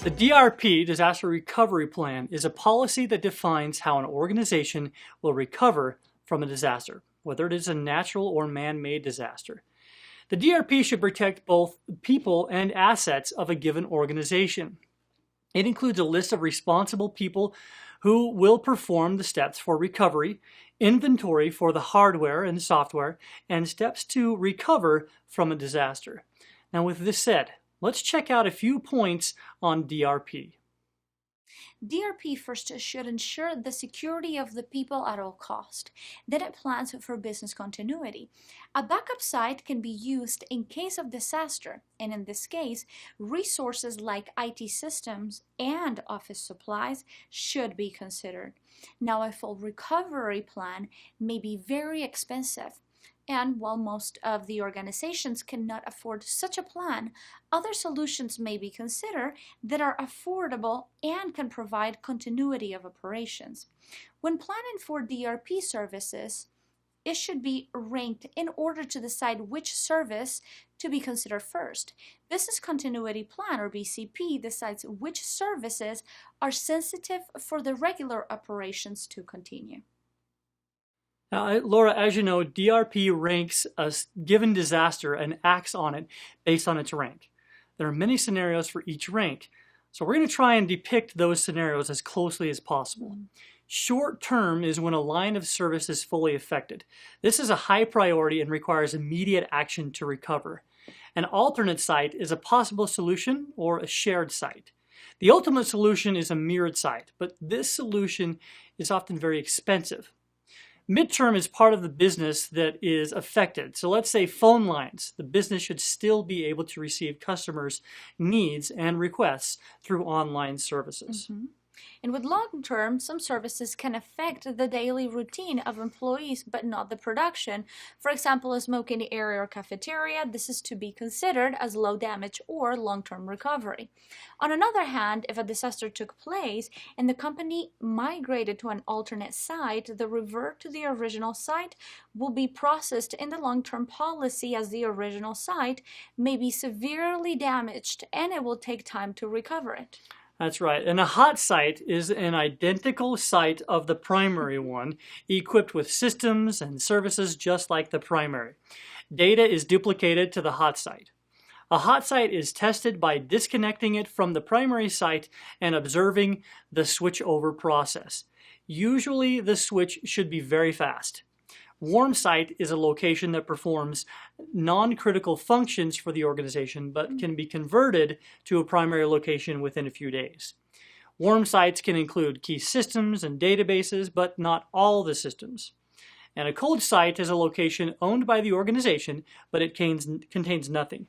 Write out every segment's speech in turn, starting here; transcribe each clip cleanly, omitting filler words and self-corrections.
The DRP, Disaster Recovery Plan, is a policy that defines how an organization will recover from a disaster, whether it is a natural or man-made disaster. The DRP should protect both people and assets of a given organization. It includes a list of responsible people who will perform the steps for recovery, inventory for the hardware and software, and steps to recover from a disaster. Now, with this said, let's check out a few points on DRP. DRP first should ensure the security of the people at all cost. Then it plans for business continuity. A backup site can be used in case of disaster, and in this case, resources like IT systems and office supplies should be considered. Now, a full recovery plan may be very expensive. And while most of the organizations cannot afford such a plan, other solutions may be considered that are affordable and can provide continuity of operations. When planning for DRP services, it should be ranked in order to decide which service to be considered first. Business Continuity Plan, or BCP, decides which services are sensitive for the regular operations to continue. Now, Laura, as you know, DRP ranks a given disaster and acts on it based on its rank. There are many scenarios for each rank, so we're going to try and depict those scenarios as closely as possible. Short term is when a line of service is fully affected. This is a high priority and requires immediate action to recover. An alternate site is a possible solution or a shared site. The ultimate solution is a mirrored site, but this solution is often very expensive. Midterm is part of the business that is affected. So let's say phone lines. The business should still be able to receive customers' needs and requests through online services. And with long term, some services can affect the daily routine of employees, but not the production. For example, a smoking area or cafeteria, this is to be considered as low damage or long-term recovery. On another hand, if a disaster took place and the company migrated to an alternate site, the revert to the original site will be processed in the long-term policy as the original site may be severely damaged and it will take time to recover it. That's right. And a hot site is an identical site of the primary one, equipped with systems and services just like the primary. Data is duplicated to the hot site. A hot site is tested by disconnecting it from the primary site and observing the switchover process. Usually the switch should be very fast. Warm site is a location that performs non-critical functions for the organization but can be converted to a primary location within a few days. Warm sites can include key systems and databases, but not all the systems. And a cold site is a location owned by the organization, but it contains nothing.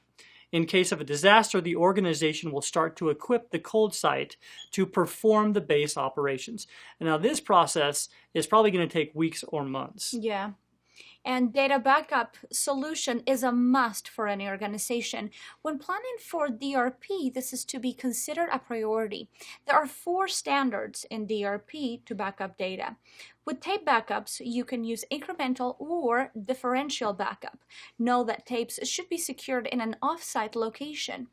In case of a disaster, the organization will start to equip the cold site to perform the base operations. And now this process is probably going to take weeks or months. Yeah. And data backup solution is a must for any organization. When planning for DRP, this is to be considered a priority. There are 4 standards in DRP to backup data. With tape backups, you can use incremental or differential backup. Know that tapes should be secured in an off-site location.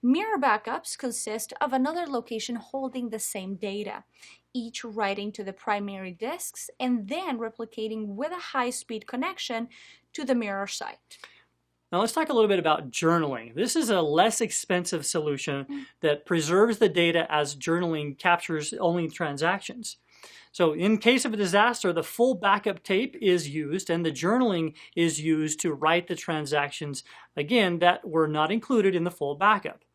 Mirror backups consist of another location holding the same data, each writing to the primary disks and then replicating with a high-speed connection to the mirror site. Now let's talk a little bit about journaling. This is a less expensive solution that preserves the data as journaling captures only transactions. So in case of a disaster, the full backup tape is used and the journaling is used to write the transactions, again, that were not included in the full backup.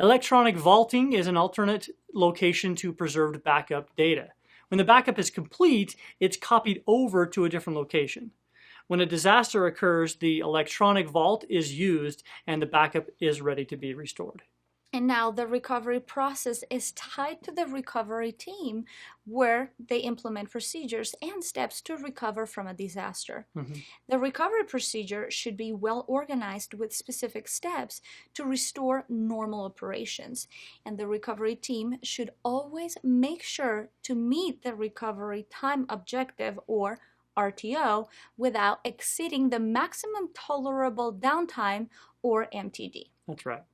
Electronic vaulting is an alternate location to preserved backup data. When the backup is complete, it's copied over to a different location. When a disaster occurs, the electronic vault is used and the backup is ready to be restored. And now the recovery process is tied to the recovery team where they implement procedures and steps to recover from a disaster. The recovery procedure should be well organized with specific steps to restore normal operations. And the recovery team should always make sure to meet the recovery time objective or RTO without exceeding the maximum tolerable downtime or MTD. That's right.